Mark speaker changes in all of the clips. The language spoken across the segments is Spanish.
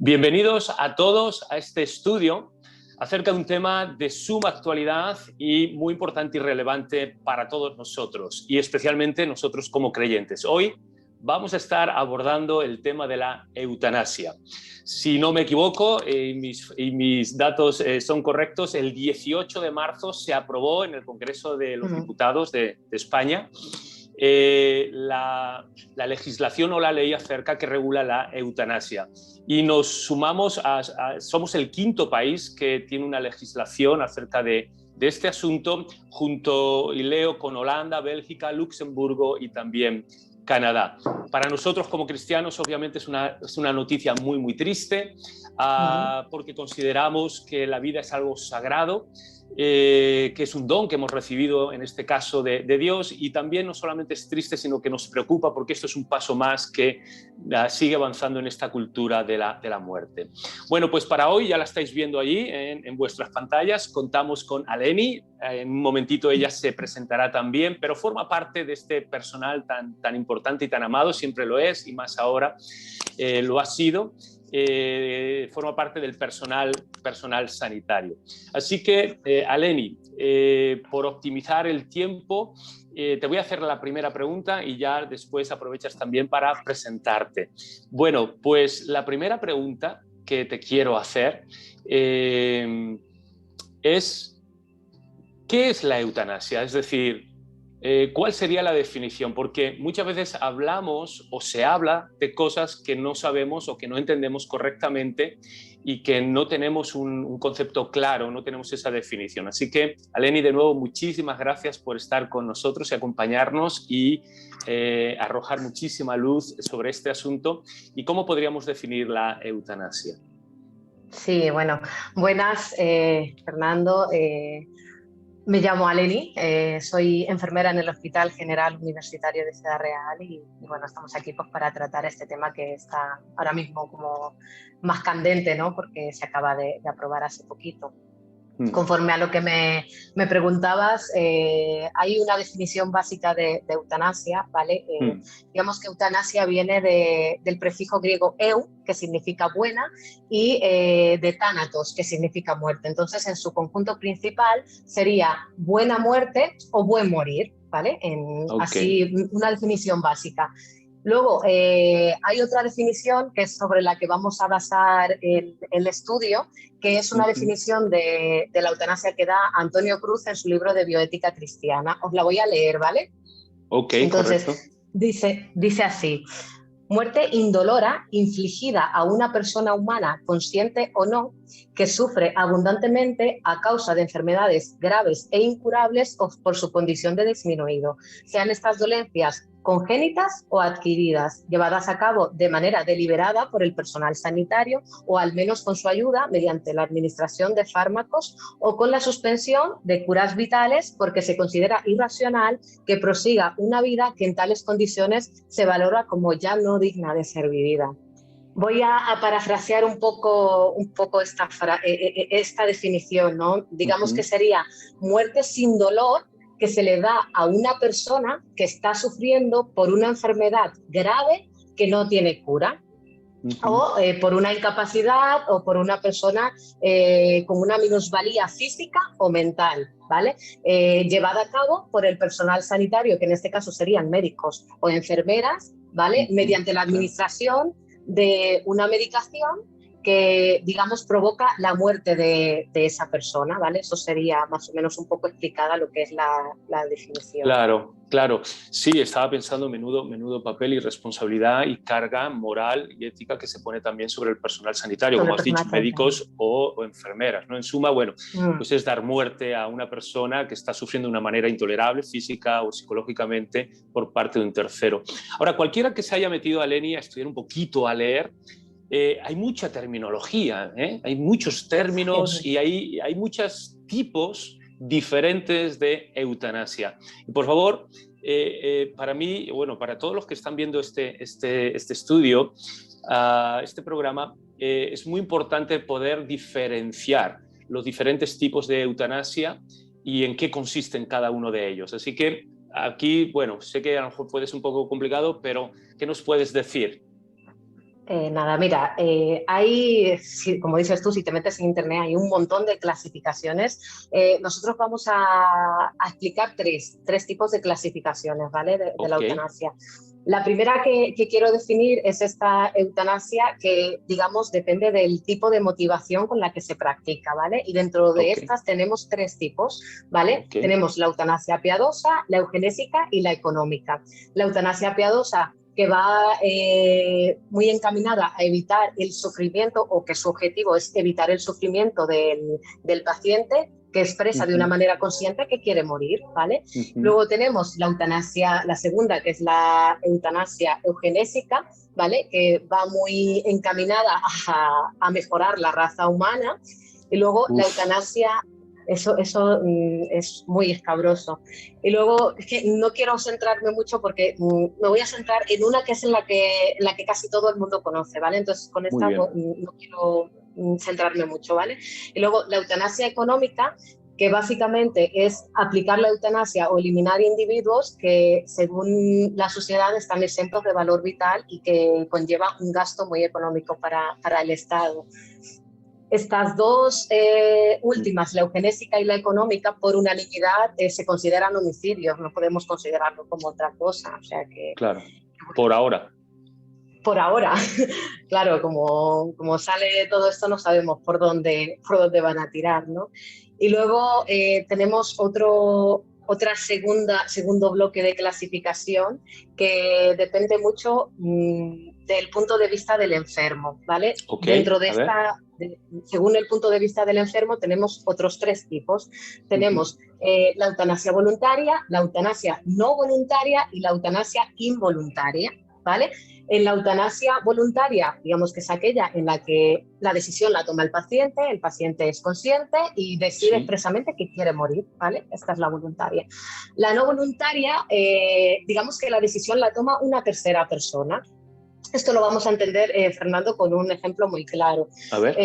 Speaker 1: Bienvenidos a todos a este estudio acerca de un tema de suma actualidad y muy importante y relevante para todos nosotros, y especialmente nosotros como creyentes. Hoy vamos a estar abordando el tema de la eutanasia. Si no me equivoco y mis datos son correctos, el 18 de marzo se aprobó en el Congreso de los Diputados de España la legislación o la ley acerca que regula la eutanasia. Y nos sumamos somos el quinto país que tiene una legislación acerca de este asunto, junto, y leo, con Holanda, Bélgica, Luxemburgo y también Canadá. Para nosotros como cristianos obviamente es una noticia muy, muy triste, porque consideramos que la vida es algo sagrado, que es un don que hemos recibido en este caso de Dios, y también no solamente es triste, sino que nos preocupa porque esto es un paso más que sigue avanzando en esta cultura de la muerte. Bueno, pues para hoy, ya la estáis viendo allí en vuestras pantallas, contamos con Aleni. En un momentito ella se presentará también, pero forma parte de este personal tan importante y tan amado, siempre lo es, y más ahora lo ha sido. Forma parte del personal sanitario. Así que, Aleni, por optimizar el tiempo, te voy a hacer la primera pregunta y ya después aprovechas también para presentarte. Bueno, pues la primera pregunta que te quiero hacer es: ¿qué es la eutanasia? Es decir, ¿cuál sería la definición? Porque muchas veces hablamos o se habla de cosas que no sabemos o que no entendemos correctamente y que no tenemos un concepto claro, no tenemos esa definición. Así que, Aleni, de nuevo, muchísimas gracias por estar con nosotros y acompañarnos y arrojar muchísima luz sobre este asunto. ¿Y cómo podríamos definir la eutanasia?
Speaker 2: Sí, bueno, buenas, Fernando. Me llamo Aleni, soy enfermera en el Hospital General Universitario de Ciudad Real y bueno, estamos aquí pues para tratar este tema que está ahora mismo como más candente, ¿no? Porque se acaba de aprobar hace poquito. Conforme a lo que me preguntabas, hay una definición básica de eutanasia, ¿vale? Digamos que eutanasia viene del prefijo griego eu, que significa buena, y de thanatos, que significa muerte. Entonces, en su conjunto principal sería buena muerte o buen morir, ¿vale? Así, una definición básica. Luego, hay otra definición que es sobre la que vamos a basar el estudio, que es una definición de la eutanasia que da Antonio Cruz en su libro de Bioética Cristiana. Os la voy a leer, ¿vale? Entonces,
Speaker 1: Correcto.
Speaker 2: Dice así: muerte indolora infligida a una persona humana, consciente o no, que sufre abundantemente a causa de enfermedades graves e incurables o por su condición de disminuido, sean estas dolencias congénitas o adquiridas, llevadas a cabo de manera deliberada por el personal sanitario o al menos con su ayuda mediante la administración de fármacos o con la suspensión de curas vitales, porque se considera irracional que prosiga una vida que en tales condiciones se valora como ya no digna de ser vivida. Voy a parafrasear un poco esta definición, ¿no? Digamos que sería muerte sin dolor que se le da a una persona que está sufriendo por una enfermedad grave que no tiene cura. O por una incapacidad o por una persona con una minusvalía física o mental, ¿vale? Llevada a cabo por el personal sanitario, que en este caso serían médicos o enfermeras, ¿vale? Mediante la administración de una medicación que, digamos, provoca la muerte de esa persona, ¿vale? Eso sería más o menos un poco explicada lo que es la definición.
Speaker 1: Claro. Sí, estaba pensando menudo papel y responsabilidad y carga moral y ética que se pone también sobre el personal sanitario, como has dicho, médicos o enfermeras, ¿no? En suma, bueno, pues es dar muerte a una persona que está sufriendo de una manera intolerable, física o psicológicamente, por parte de un tercero. Ahora, cualquiera que se haya metido a Leni a estudiar un poquito, a leer, hay mucha terminología, hay muchos términos y hay muchos tipos diferentes de eutanasia. Y por favor, para mí, bueno, para todos los que están viendo este estudio, este programa, es muy importante poder diferenciar los diferentes tipos de eutanasia y en qué consisten cada uno de ellos. Así que aquí, bueno, sé que a lo mejor puede ser un poco complicado, pero ¿qué nos puedes decir?
Speaker 2: Nada, mira, hay, como dices tú, si te metes en internet hay un montón de clasificaciones. Nosotros vamos a explicar tres tipos de clasificaciones, ¿vale? De la
Speaker 1: Ok,
Speaker 2: eutanasia. La primera que quiero definir es esta eutanasia que, digamos, depende del tipo de motivación con la que se practica, ¿vale? Y dentro de
Speaker 1: ok,
Speaker 2: estas tenemos tres tipos, ¿vale?
Speaker 1: ok.
Speaker 2: Tenemos la eutanasia piadosa, la eugenésica y la económica. La eutanasia piadosa que va muy encaminada a evitar el sufrimiento o que su objetivo es evitar el sufrimiento del paciente que expresa de una
Speaker 1: Ujú,
Speaker 2: manera consciente que quiere morir, ¿vale?
Speaker 1: ujú.
Speaker 2: Luego tenemos la eutanasia, la segunda, que es la eutanasia eugenésica, ¿vale? Que va muy encaminada a mejorar la raza humana. Y luego la
Speaker 1: Uf,
Speaker 2: eutanasia, eso es muy escabroso. Y luego, es que no quiero centrarme mucho porque me voy a centrar en una que es en la que casi todo el mundo conoce, ¿vale? Entonces, con
Speaker 1: muy
Speaker 2: esta
Speaker 1: bien.
Speaker 2: no quiero centrarme mucho, ¿vale? Y luego, la eutanasia económica, que básicamente es aplicar la eutanasia o eliminar individuos que, según la sociedad, están exentos de valor vital y que conlleva un gasto muy económico para el Estado. Estas dos últimas, la eugenésica y la económica, por unanimidad se consideran homicidios, no podemos considerarlo como otra cosa. O sea que,
Speaker 1: Claro, por ahora.
Speaker 2: por ahora, claro, como sale todo esto, no sabemos por dónde van a tirar, ¿no? Y luego tenemos segundo bloque de clasificación que depende mucho del punto de vista del enfermo, ¿vale?
Speaker 1: Ok,
Speaker 2: Dentro de
Speaker 1: a ver.
Speaker 2: según el punto de vista del enfermo, tenemos otros tres tipos.
Speaker 1: Ujú,
Speaker 2: Tenemos la eutanasia voluntaria, la eutanasia no voluntaria y la eutanasia involuntaria, ¿vale? En la eutanasia voluntaria, digamos que es aquella en la que la decisión la toma el paciente es consciente y decide
Speaker 1: sí.
Speaker 2: expresamente que quiere morir, ¿vale? Esta es la voluntaria. La no voluntaria, digamos que la decisión la toma una tercera persona. Esto lo vamos a entender, Fernando, con un ejemplo muy claro.
Speaker 1: A ver.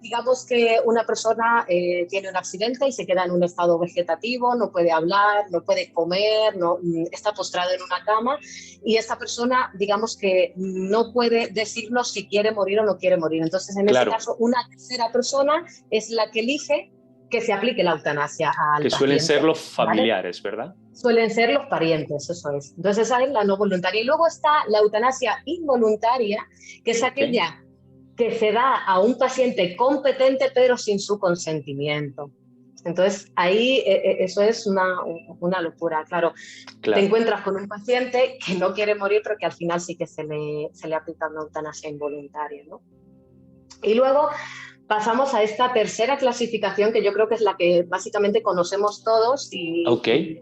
Speaker 2: Digamos que una persona tiene un accidente y se queda en un estado vegetativo, no puede hablar, no puede comer, no, está postrado en una cama y esta persona, digamos que no puede decirnos si quiere morir o no quiere morir. Entonces, en ese
Speaker 1: Claro,
Speaker 2: caso, una tercera persona es la que elige que se aplique la eutanasia al
Speaker 1: que suelen ser
Speaker 2: paciente,
Speaker 1: los
Speaker 2: ¿vale?
Speaker 1: familiares, ¿verdad?
Speaker 2: Suelen ser los parientes, eso es. Entonces hay la no voluntaria. Y luego está la eutanasia involuntaria, que es
Speaker 1: Ok,
Speaker 2: aquella que se da a un paciente competente pero sin su consentimiento. Entonces ahí eso es una locura. Claro, te
Speaker 1: claro.
Speaker 2: encuentras con un paciente que no quiere morir pero que al final sí que se le aplica una eutanasia involuntaria, ¿no? Y luego pasamos a esta tercera clasificación que yo creo que es la que básicamente conocemos todos
Speaker 1: Ok,
Speaker 2: y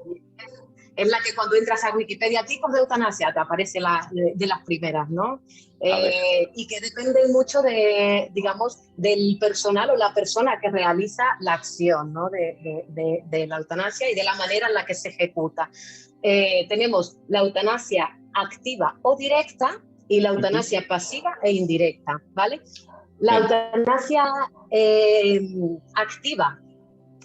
Speaker 2: es la que cuando entras a Wikipedia, tipos de eutanasia, te aparece de las primeras, ¿no?
Speaker 1: a ver.
Speaker 2: Y que dependen mucho de, digamos, del personal o la persona que realiza la acción, ¿no? De la eutanasia y de la manera en la que se ejecuta. Tenemos la eutanasia activa o directa y la
Speaker 1: Ujú,
Speaker 2: eutanasia pasiva e indirecta, ¿vale? La
Speaker 1: venga.
Speaker 2: eutanasia activa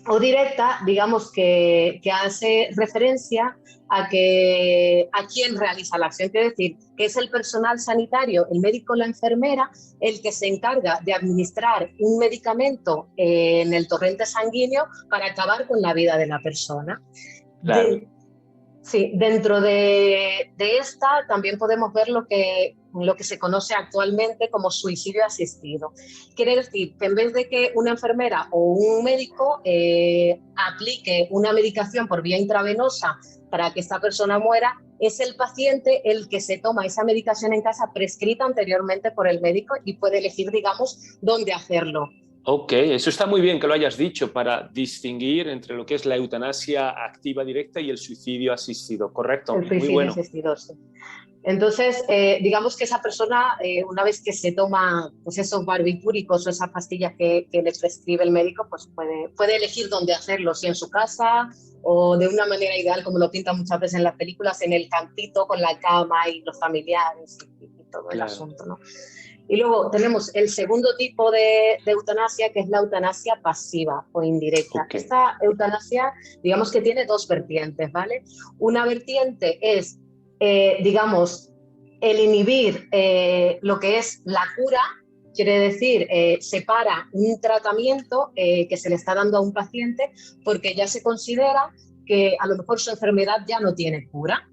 Speaker 2: o directa, digamos que hace referencia a quién realiza la acción, es decir, que es el personal sanitario, el médico o la enfermera, el que se encarga de administrar un medicamento en el torrente sanguíneo para acabar con la vida de la persona.
Speaker 1: Claro.
Speaker 2: De, Sí, dentro de esta también podemos ver lo que se conoce actualmente como suicidio asistido. Quiere decir que en vez de que una enfermera o un médico aplique una medicación por vía intravenosa para que esta persona muera, es el paciente el que se toma esa medicación en casa prescrita anteriormente por el médico y puede elegir, digamos, dónde hacerlo.
Speaker 1: Ok, eso está muy bien que lo hayas dicho para distinguir entre lo que es la eutanasia activa directa y el suicidio asistido. Correcto,
Speaker 2: El
Speaker 1: muy
Speaker 2: suicidio
Speaker 1: bueno.
Speaker 2: asistido, sí. Entonces, digamos que esa persona, una vez que se toma pues, esos barbitúricos o esas pastillas que le prescribe el médico, pues puede elegir dónde hacerlo, si en su casa o de una manera ideal, como lo pintan muchas veces en las películas, en el campito con la cama y los familiares y todo el
Speaker 1: Claro.
Speaker 2: asunto, ¿no? Y luego tenemos el segundo tipo de eutanasia, que es la eutanasia pasiva o indirecta.
Speaker 1: Ok.
Speaker 2: Esta eutanasia, digamos que tiene dos vertientes, ¿vale? Una vertiente es digamos, el inhibir lo que es la cura, quiere decir, separa un tratamiento que se le está dando a un paciente porque ya se considera que a lo mejor su enfermedad ya no tiene cura.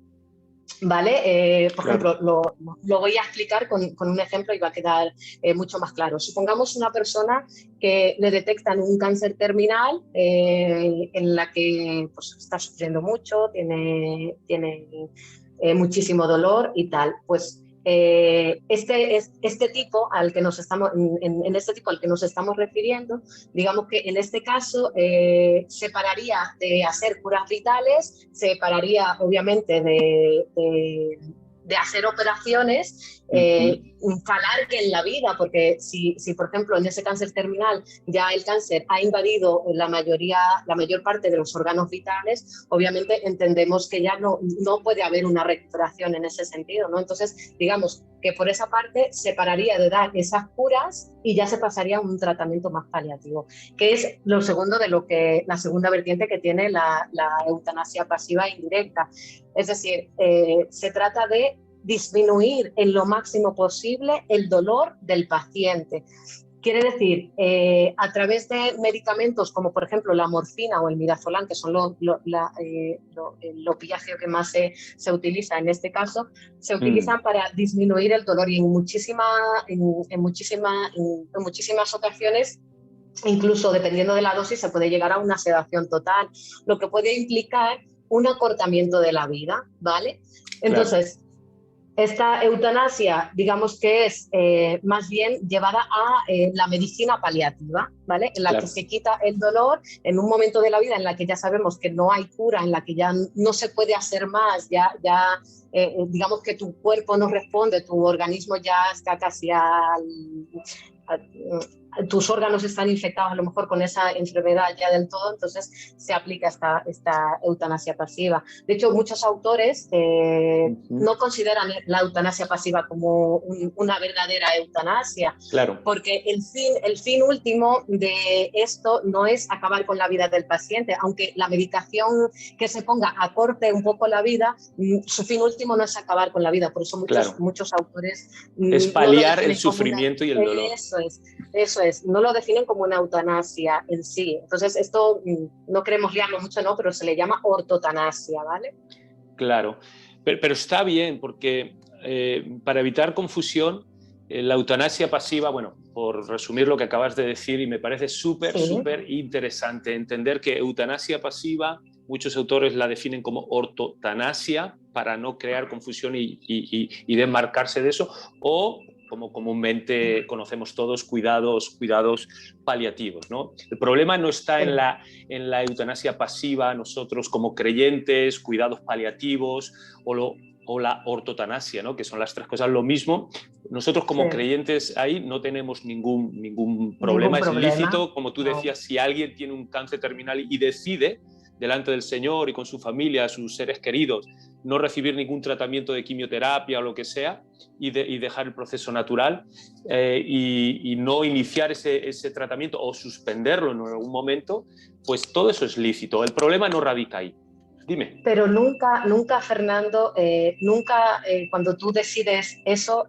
Speaker 2: ¿Vale? Por ejemplo, lo voy a explicar con un ejemplo y va a quedar mucho más claro. Supongamos una persona que le detectan un cáncer terminal en la que pues, está sufriendo mucho, tiene muchísimo dolor y tal. Pues este tipo al que nos estamos, en este tipo al que nos estamos refiriendo, digamos que en este caso separaría de hacer curas vitales, separaría obviamente de hacer operaciones, calar que en la vida, porque si, por ejemplo, en ese cáncer terminal ya el cáncer ha invadido la mayor parte de los órganos vitales, obviamente entendemos que ya no puede haber una recuperación en ese sentido, ¿no? Entonces, digamos que por esa parte separaría de dar esas curas y ya se pasaría a un tratamiento más paliativo, que es lo segundo de lo que, la segunda vertiente que tiene la eutanasia pasiva e indirecta. Es decir, se trata de disminuir en lo máximo posible el dolor del paciente. Quiere decir, a través de medicamentos como por ejemplo la morfina o el midazolam, que son el opiáceo que más se utiliza en este caso, se utilizan para disminuir el dolor y en muchísimas ocasiones, incluso dependiendo de la dosis, se puede llegar a una sedación total, lo que puede implicar un acortamiento de la vida, ¿vale? Entonces, esta eutanasia, digamos que es más bien llevada a la medicina paliativa, ¿vale? En la que se quita el dolor en un momento de la vida en la que ya sabemos que no hay cura, en la que ya no se puede hacer más, digamos que tu cuerpo no responde, tu organismo ya está casi tus órganos están infectados a lo mejor con esa enfermedad ya del todo, entonces se aplica esta eutanasia pasiva. De hecho, muchos autores no consideran la eutanasia pasiva como una verdadera eutanasia, porque el fin último de esto no es acabar con la vida del paciente, aunque la medicación que se ponga acorte un poco la vida, su fin último no es acabar con la vida, por eso muchos autores
Speaker 1: es paliar el sufrimiento y el dolor.
Speaker 2: Eso es, no lo definen como una eutanasia en sí. Entonces, esto no queremos liarlo mucho, ¿no? Pero se le llama ortotanasia, ¿vale?
Speaker 1: Claro, pero está bien, porque para evitar confusión, la eutanasia pasiva, bueno, por resumir lo que acabas de decir, y me parece súper interesante entender que eutanasia pasiva, muchos autores la definen como ortotanasia, para no crear confusión y desmarcarse de eso, o como comúnmente conocemos todos, cuidados paliativos, ¿no? El problema no está en la eutanasia pasiva, nosotros como creyentes, cuidados paliativos o la ortotanasia, ¿no? Que son las tres cosas lo mismo. Nosotros como creyentes ahí no tenemos ningún problema. Es lícito, como tú decías, si alguien tiene un cáncer terminal y decide delante del Señor y con su familia, sus seres queridos, no recibir ningún tratamiento de quimioterapia o lo que sea y dejar el proceso natural y no iniciar ese tratamiento o suspenderlo en algún momento, pues todo eso es lícito. El problema no radica ahí. Dime.
Speaker 2: Pero nunca Fernando, cuando tú decides eso,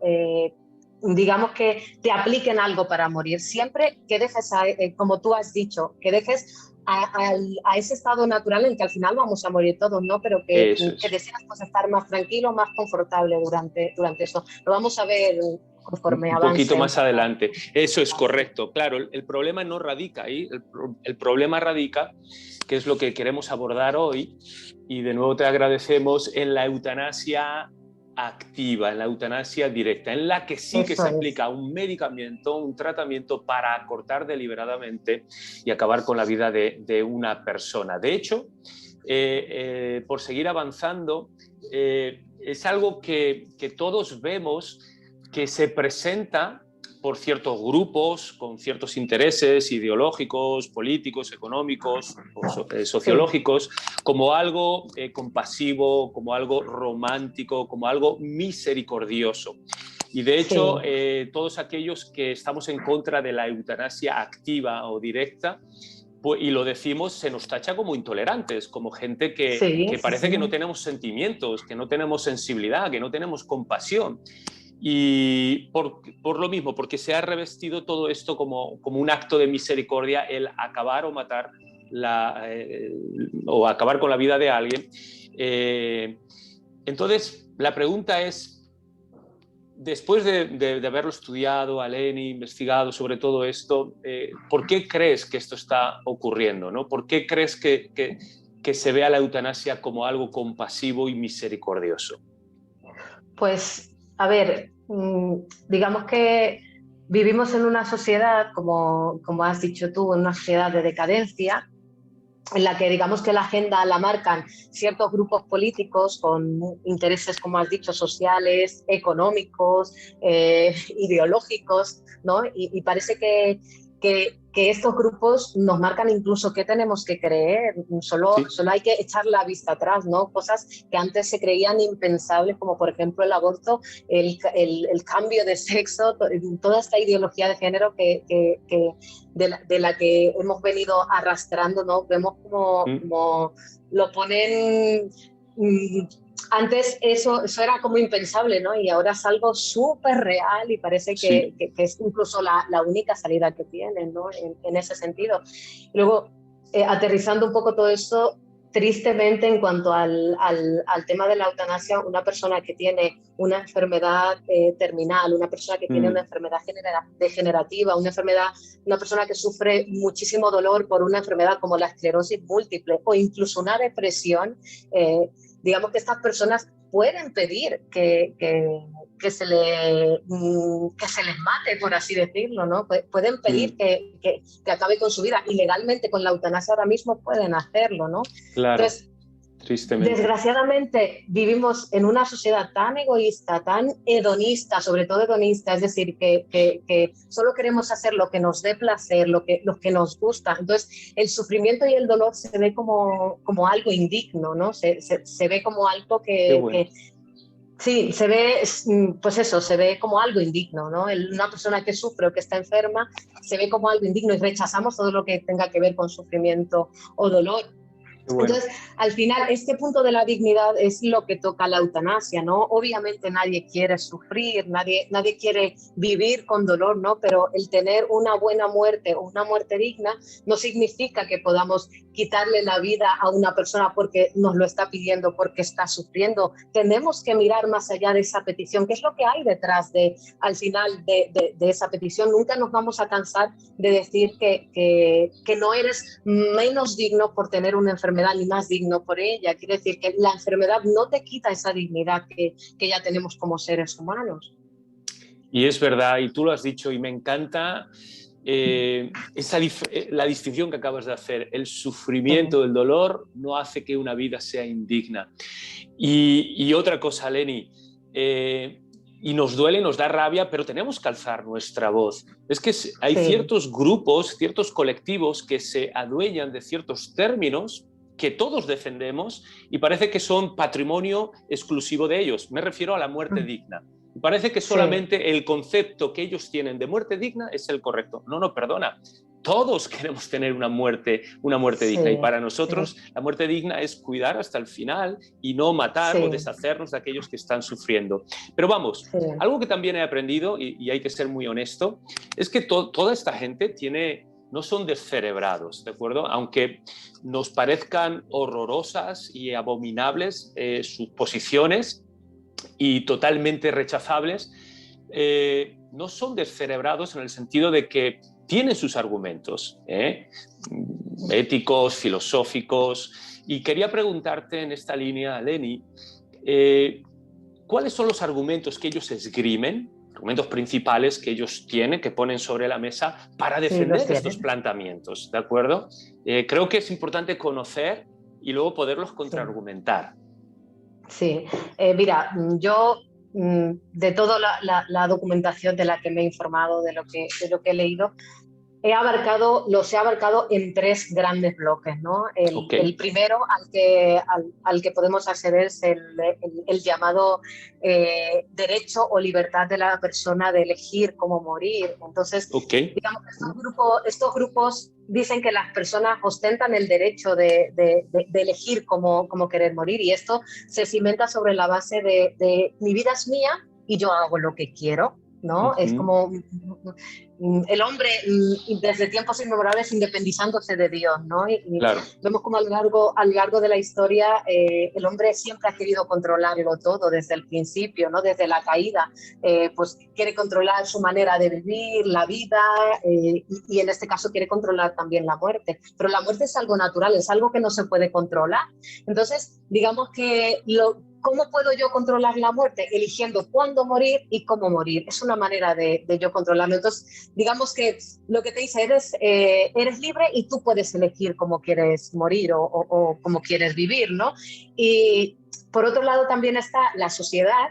Speaker 2: digamos que te apliquen algo para morir. Siempre que dejes, como tú has dicho, que dejes a ese estado natural en que al final vamos a morir todos, ¿no? Pero que decidas pues, estar más tranquilo, más confortable durante eso. Lo vamos a ver conforme avance.
Speaker 1: Un poquito más adelante. Eso es correcto. Claro, el problema no radica ahí. El problema radica, que es lo que queremos abordar hoy, y de nuevo te agradecemos, en la eutanasia activa, en la eutanasia directa, en la que sí que se aplica un medicamento, un tratamiento para acortar deliberadamente y acabar con la vida de una persona. De hecho, por seguir avanzando, es algo que todos vemos que se presenta por ciertos grupos con ciertos intereses ideológicos, políticos, económicos o sociológicos, como algo compasivo, como algo romántico, como algo misericordioso. Y de hecho, todos aquellos que estamos en contra de la eutanasia activa o directa, y lo decimos, se nos tacha como intolerantes, como gente que parece que no tenemos sentimientos, que no tenemos sensibilidad, que no tenemos compasión. Y por lo mismo, porque se ha revestido todo esto como un acto de misericordia, el acabar o matar o acabar con la vida de alguien. Entonces, la pregunta es, después de haberlo estudiado, Aleni, investigado sobre todo esto, ¿por qué crees que esto está ocurriendo, ¿no? ¿Por qué crees que se vea la eutanasia como algo compasivo y misericordioso?
Speaker 2: Pues, a ver, digamos que vivimos en una sociedad, como has dicho tú, en una sociedad de decadencia, en la que digamos que la agenda la marcan ciertos grupos políticos con intereses, como has dicho, sociales, económicos, ideológicos, ¿no? Y parece que estos grupos nos marcan incluso qué tenemos que creer. Solo hay que echar la vista atrás, ¿no? Cosas que antes se creían impensables, como por ejemplo el aborto, el cambio de sexo, toda esta ideología de género de la que hemos venido arrastrando, ¿no? Vemos como lo ponen. Antes eso era como impensable, ¿no? Y ahora es algo súper real y parece que es incluso la única salida que tienen, ¿no? En ese sentido. Y luego, aterrizando un poco todo esto, tristemente en cuanto al tema de la eutanasia, una persona que tiene una enfermedad terminal, una persona que tiene una enfermedad degenerativa, una persona que sufre muchísimo dolor por una enfermedad como la esclerosis múltiple o incluso una depresión, digamos que estas personas pueden pedir que se les mate, por así decirlo, ¿no? Pueden pedir que acabe con su vida, y legalmente con la eutanasia ahora mismo pueden hacerlo, ¿no?
Speaker 1: Claro.
Speaker 2: Entonces,
Speaker 1: Tristemente.
Speaker 2: desgraciadamente vivimos en una sociedad tan egoísta, tan hedonista, sobre todo hedonista, es decir, que solo queremos hacer lo que nos dé placer, lo que nos gusta. Entonces, el sufrimiento y el dolor se ve como algo indigno, ¿no? Se ve como algo sí, se ve, pues eso, se ve como algo indigno, ¿no? Una persona que sufre o que está enferma se ve como algo indigno y rechazamos todo lo que tenga que ver con sufrimiento o dolor.
Speaker 1: Bueno.
Speaker 2: Entonces, al final, este punto de la dignidad es lo que toca la eutanasia, ¿no? Obviamente nadie quiere sufrir, nadie quiere vivir con dolor, ¿no? Pero el tener una buena muerte o una muerte digna no significa que podamos quitarle la vida a una persona porque nos lo está pidiendo, porque está sufriendo. Tenemos que mirar más allá de esa petición, qué es lo que hay detrás al final de esa petición. Nunca nos vamos a cansar de decir que no eres menos digno por tener una enfermedad ni más digno por ella. Quiere decir que la enfermedad no te quita esa dignidad que ya tenemos como seres humanos.
Speaker 1: Y es verdad, y tú lo has dicho, y me encanta la distinción que acabas de hacer. El sufrimiento, el dolor no hace que una vida sea indigna. Y otra cosa, Leni, y nos duele, nos da rabia, pero tenemos que alzar nuestra voz. Es que hay ciertos grupos, ciertos colectivos que se adueñan de ciertos términos que todos defendemos y parece que son patrimonio exclusivo de ellos. Me refiero a la muerte digna. Parece que solamente el concepto que ellos tienen de muerte digna es el correcto. No, perdona. Todos queremos tener una muerte digna, y para nosotros la muerte digna es cuidar hasta el final y no matar o deshacernos de aquellos que están sufriendo. Pero vamos, algo que también he aprendido, y hay que ser muy honesto, es que toda esta gente no son descerebrados, ¿de acuerdo? Aunque nos parezcan horrorosas y abominables sus posiciones y totalmente rechazables, no son descerebrados en el sentido de que tienen sus argumentos éticos, filosóficos. Y quería preguntarte en esta línea, Leni, ¿cuáles son los argumentos que ellos esgrimen, argumentos principales que ellos tienen, que ponen sobre la mesa para defender estos planteamientos? ¿De acuerdo? Creo que es importante conocer y luego poderlos contraargumentar.
Speaker 2: Sí, mira, yo de toda la documentación de la que me he informado, de lo que he leído, los he abarcado en tres grandes bloques, ¿no? El primero al que podemos acceder es el llamado derecho o libertad de la persona de elegir cómo morir. Entonces, digamos que estos grupos dicen que las personas ostentan el derecho de elegir cómo querer morir, y esto se cimenta sobre la base de mi vida es mía y yo hago lo que quiero, ¿no? Es como el hombre desde tiempos inmemorables independizándose de Dios, ¿no?
Speaker 1: Claro.
Speaker 2: Vemos como a lo largo de la historia el hombre siempre ha querido controlarlo todo desde el principio, ¿no? Desde la caída, pues quiere controlar su manera de vivir, la vida, y en este caso quiere controlar también la muerte. Pero la muerte es algo natural, es algo que no se puede controlar. Entonces, digamos que ¿cómo puedo yo controlar la muerte? Eligiendo cuándo morir y cómo morir. Es una manera de yo controlarlo. Entonces, digamos que lo que te dice, eres libre y tú puedes elegir cómo quieres morir o cómo quieres vivir, ¿no? Y por otro lado también está la sociedad,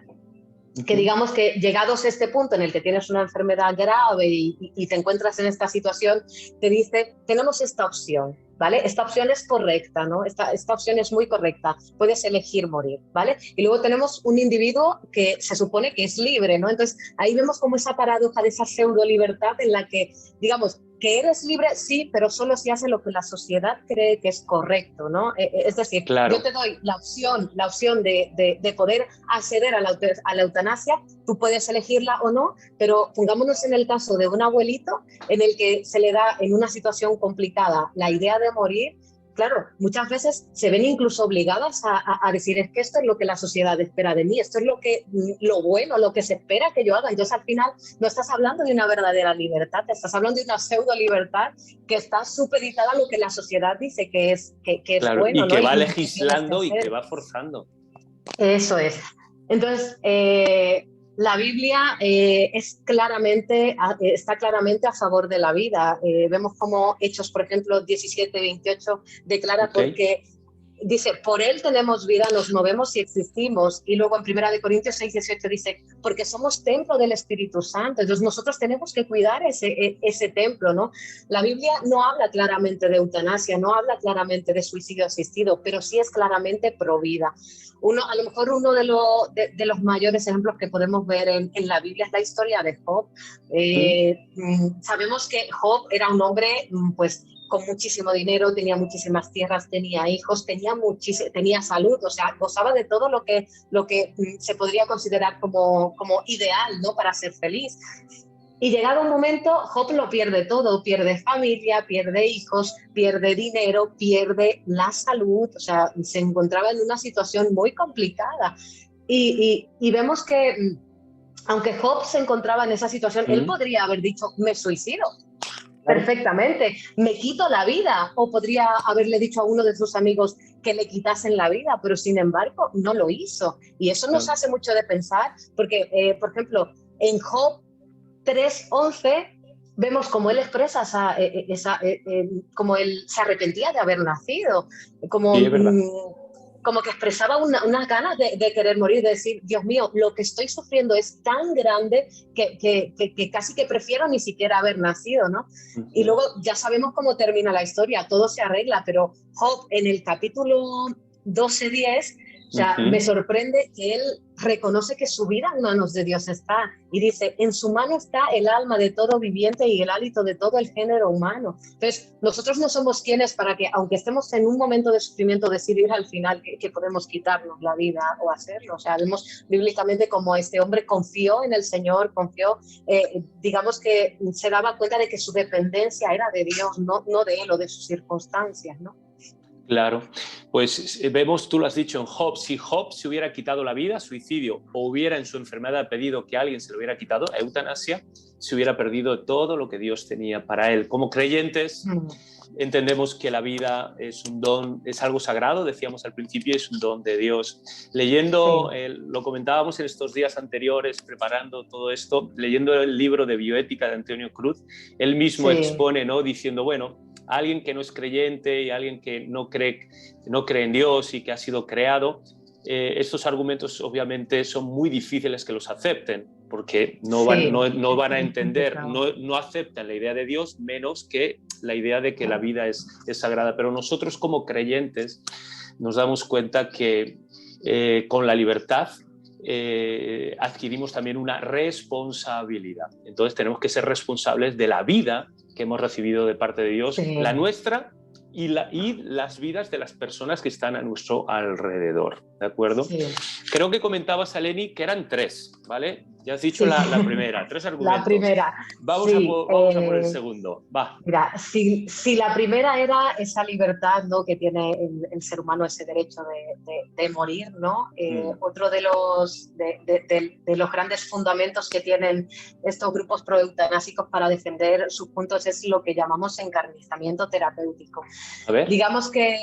Speaker 2: que digamos que llegados a este punto en el que tienes una enfermedad grave y te encuentras en esta situación, te dice, tenemos esta opción, ¿vale? Esta opción es correcta, ¿no? Esta opción es muy correcta, puedes elegir morir, ¿vale? Y luego tenemos un individuo que se supone que es libre, ¿no? Entonces ahí vemos como esa paradoja de esa pseudo libertad en la que, digamos, que eres libre, sí, pero solo si hace lo que la sociedad cree que es correcto, ¿no? Es decir,
Speaker 1: claro.
Speaker 2: Yo te doy la opción de poder acceder a la eutanasia, tú puedes elegirla o no, pero pongámonos en el caso de un abuelito en el que se le da en una situación complicada la idea de morir. Claro, muchas veces se ven incluso obligadas a decir, es que esto es lo que la sociedad espera de mí, esto es lo bueno, lo que se espera que yo haga. Entonces, al final, no estás hablando de una verdadera libertad, te estás hablando de una pseudo libertad que está supeditada a lo que la sociedad dice que es
Speaker 1: claro,
Speaker 2: bueno,
Speaker 1: y que
Speaker 2: ¿no?
Speaker 1: va legislando y que va forzando.
Speaker 2: Eso es. Entonces, la Biblia está claramente a favor de la vida. Vemos como Hechos, por ejemplo, 17-28 declara porque dice, por él tenemos vida, nos movemos y existimos. Y luego en 1 Corintios 6-18 dice, porque somos templo del Espíritu Santo. Entonces nosotros tenemos que cuidar ese templo, ¿no? La Biblia no habla claramente de eutanasia, no habla claramente de suicidio asistido, pero sí es claramente pro vida. A lo mejor uno de los mayores ejemplos que podemos ver en la Biblia es la historia de Job. Sabemos que Job era un hombre, pues, con muchísimo dinero, tenía muchísimas tierras, tenía hijos, tenía salud, o sea, gozaba de todo lo que se podría considerar como ideal, ¿no? Para ser feliz. Y llegado un momento, Job lo pierde todo, pierde familia, pierde hijos, pierde dinero, pierde la salud, o sea, se encontraba en una situación muy complicada. Y vemos que, aunque Job se encontraba en esa situación, él podría haber dicho, me suicido. Perfectamente, me quito la vida, o podría haberle dicho a uno de sus amigos que le quitasen la vida, pero sin embargo no lo hizo. Y eso nos hace mucho de pensar, porque, por ejemplo, en Job 3:11 vemos cómo él expresa como él se arrepentía de haber nacido, como,
Speaker 1: sí, es verdad.
Speaker 2: Como que expresaba unas ganas de querer morir, de decir, Dios mío, lo que estoy sufriendo es tan grande que casi que prefiero ni siquiera haber nacido, ¿no? Y luego ya sabemos cómo termina la historia, todo se arregla, pero Job en el capítulo 12:10, o sea, me sorprende que él reconoce que su vida en manos de Dios está y dice, en su mano está el alma de todo viviente y el hálito de todo el género humano. Entonces, nosotros no somos quienes para que, aunque estemos en un momento de sufrimiento, decidir al final que podemos quitarnos la vida o hacerlo. O sea, vemos bíblicamente como este hombre confió en el Señor, digamos que se daba cuenta de que su dependencia era de Dios, no de él o de sus circunstancias, ¿no?
Speaker 1: Claro, pues vemos, tú lo has dicho en Job, si Job se hubiera quitado la vida, suicidio, o hubiera en su enfermedad pedido que alguien se lo hubiera quitado, eutanasia, se hubiera perdido todo lo que Dios tenía para él. Como creyentes, entendemos que la vida es un don, es algo sagrado, decíamos al principio, es un don de Dios. Leyendo, lo comentábamos en estos días anteriores, preparando todo esto, leyendo el libro de Bioética de Antonio Cruz, él mismo expone, ¿no? Diciendo, bueno, alguien que no es creyente y alguien que no cree en Dios y que ha sido creado, estos argumentos obviamente son muy difíciles que los acepten, porque no van a entender, no aceptan la idea de Dios, menos que la idea de que la vida es sagrada. Pero nosotros como creyentes nos damos cuenta que con la libertad adquirimos también una responsabilidad. Entonces tenemos que ser responsables de la vida que hemos recibido de parte de Dios, la nuestra y las vidas de las personas que están a nuestro alrededor, ¿de acuerdo? Sí. Creo que comentabas, Eleni, que eran 3, ¿vale? Ya has dicho la primera, 3 argumentos.
Speaker 2: La primera.
Speaker 1: Vamos a por el segundo. Va.
Speaker 2: Mira, si la primera era esa libertad, ¿no?, que tiene el ser humano, ese derecho de morir, ¿no? Otro de los grandes fundamentos que tienen estos grupos proeutanásicos para defender sus puntos es lo que llamamos encarnizamiento terapéutico.
Speaker 1: A ver.
Speaker 2: Digamos que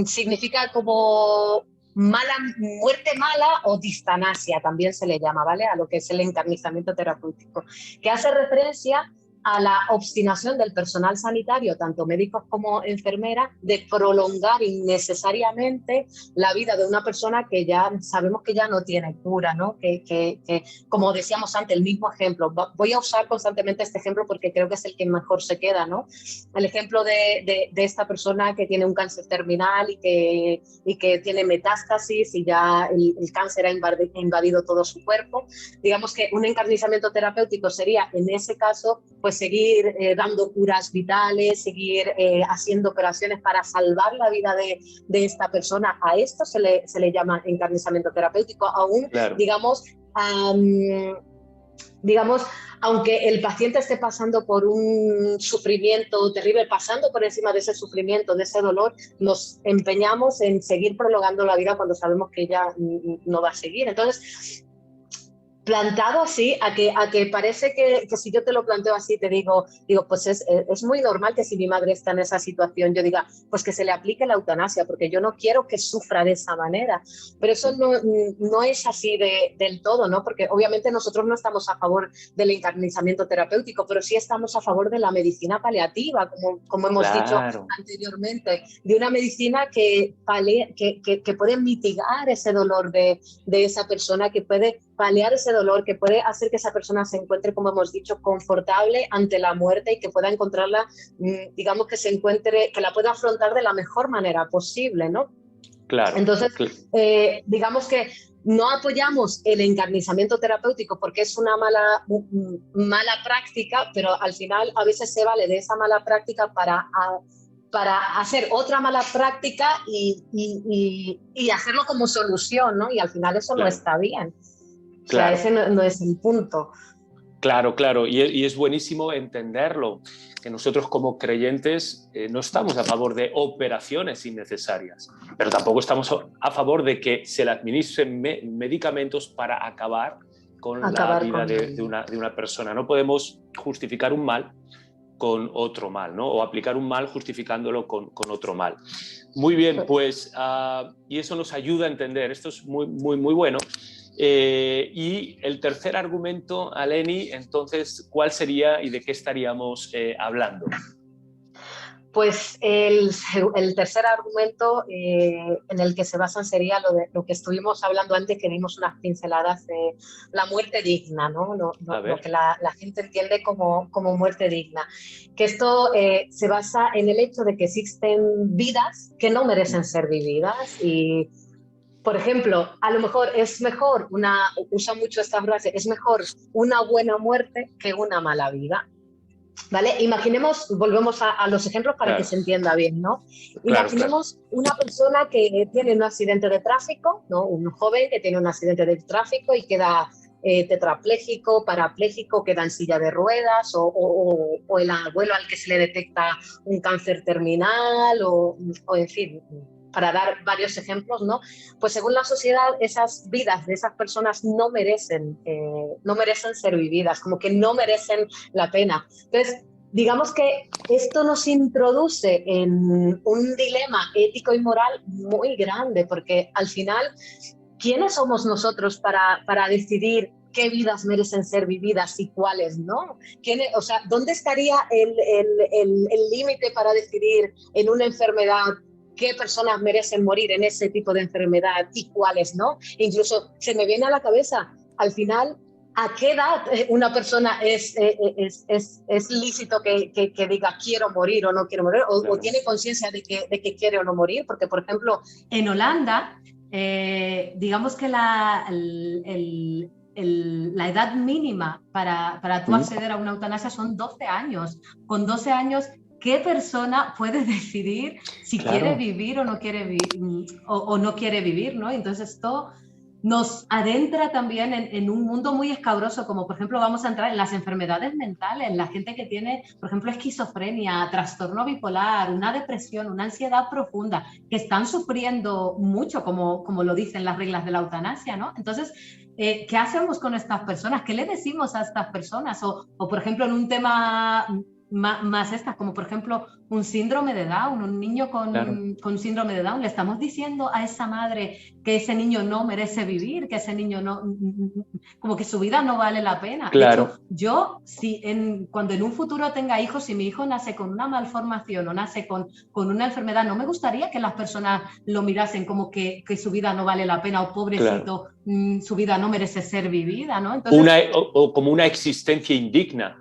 Speaker 2: significa como muerte mala o distanasia, también se le llama, ¿vale?, a lo que es el encarnizamiento terapéutico, que hace referencia a la obstinación del personal sanitario, tanto médicos como enfermeras, de prolongar innecesariamente la vida de una persona que ya sabemos que ya no tiene cura, ¿no? Que como decíamos antes, el mismo ejemplo, voy a usar constantemente este ejemplo porque creo que es el que mejor se queda, ¿no? El ejemplo de esta persona que tiene un cáncer terminal y que tiene metástasis y ya el cáncer ha invadido todo su cuerpo. Digamos que un encarnizamiento terapéutico sería, en ese caso, pues seguir dando curas vitales, seguir haciendo operaciones para salvar la vida de esta persona. A esto se le llama encarnizamiento terapéutico, aún, claro. digamos, aunque el paciente esté pasando por un sufrimiento terrible, pasando por encima de ese sufrimiento, de ese dolor, nos empeñamos en seguir prolongando la vida cuando sabemos que ya no va a seguir. Entonces, plantado así, a que parece que si yo te lo planteo así, te digo pues es muy normal que si mi madre está en esa situación, yo diga, pues que se le aplique la eutanasia, porque yo no quiero que sufra de esa manera. Pero eso no es así del todo, ¿no? Porque obviamente nosotros no estamos a favor del encarnizamiento terapéutico, pero sí estamos a favor de la medicina paliativa, como hemos dicho anteriormente, de una medicina que puede mitigar ese dolor de esa persona, que puede paliar ese dolor, que puede hacer que esa persona se encuentre, como hemos dicho, confortable ante la muerte y que pueda encontrarla, digamos, que la pueda afrontar de la mejor manera posible, ¿no?
Speaker 1: Claro.
Speaker 2: Entonces, digamos que no apoyamos el encarnizamiento terapéutico porque es una mala práctica, pero al final a veces se vale de esa mala práctica para hacer otra mala práctica y hacerlo como solución, ¿no? Y al final eso no está bien. Claro. O sea, ese no es el punto.
Speaker 1: Claro, claro, y es buenísimo entenderlo, que nosotros como creyentes no estamos a favor de operaciones innecesarias, pero tampoco estamos a favor de que se le administren medicamentos para acabar con la vida de una persona. No podemos justificar un mal con otro mal, ¿no? O aplicar un mal justificándolo con otro mal. Muy bien, pues, y eso nos ayuda a entender, esto es muy, muy, muy bueno. Y el tercer argumento, Eleni, entonces, ¿cuál sería y de qué estaríamos hablando?
Speaker 2: Pues el tercer argumento en el que se basan sería lo que estuvimos hablando antes, que dimos unas pinceladas de la muerte digna, ¿no? Lo que la gente entiende como muerte digna. Que esto se basa en el hecho de que existen vidas que no merecen ser vividas y, por ejemplo, a lo mejor es mejor, usa mucho esta frase, es mejor una buena muerte que una mala vida. ¿Vale? Volvemos a los ejemplos para que se entienda bien, ¿no? Imaginemos una persona que tiene un accidente de tráfico, ¿no? Un joven que tiene un accidente de tráfico y queda tetrapléjico, parapléjico, queda en silla de ruedas, o el abuelo al que se le detecta un cáncer terminal, o en fin, para dar varios ejemplos, ¿no? Pues según la sociedad, esas vidas de esas personas no merecen ser vividas, como que no merecen la pena. Entonces, digamos que esto nos introduce en un dilema ético y moral muy grande, porque al final, ¿quiénes somos nosotros para decidir qué vidas merecen ser vividas y cuáles no? O sea, ¿dónde estaría el límite para decidir en una enfermedad qué personas merecen morir en ese tipo de enfermedad y cuáles no. Incluso se me viene a la cabeza, al final, ¿a qué edad una persona es lícito que diga quiero morir o no quiero morir? O tiene conciencia de que quiere o no morir. Porque, por ejemplo, en Holanda, digamos que la edad mínima para tú acceder a una eutanasia son 12 años. Con 12 años, ¿qué persona puede decidir si quiere vivir o no quiere vivir, o no quiere vivir, ¿no? Entonces esto nos adentra también en un mundo muy escabroso, como por ejemplo vamos a entrar en las enfermedades mentales, la gente que tiene, por ejemplo, esquizofrenia, trastorno bipolar, una depresión, una ansiedad profunda, que están sufriendo mucho, como lo dicen las reglas de la eutanasia, ¿no? Entonces, ¿qué hacemos con estas personas? ¿Qué le decimos a estas personas? O por ejemplo, en un tema más estas, como por ejemplo un síndrome de Down, un niño con síndrome de Down, le estamos diciendo a esa madre que ese niño no merece vivir, que ese niño no, como que su vida no vale la pena.
Speaker 1: Claro.
Speaker 2: De hecho, yo, cuando en un futuro tenga hijos, si mi hijo nace con una malformación o nace con una enfermedad, no me gustaría que las personas lo mirasen como que su vida no vale la pena, o pobrecito, su vida no merece ser vivida, ¿no? Entonces,
Speaker 1: o como una existencia indigna.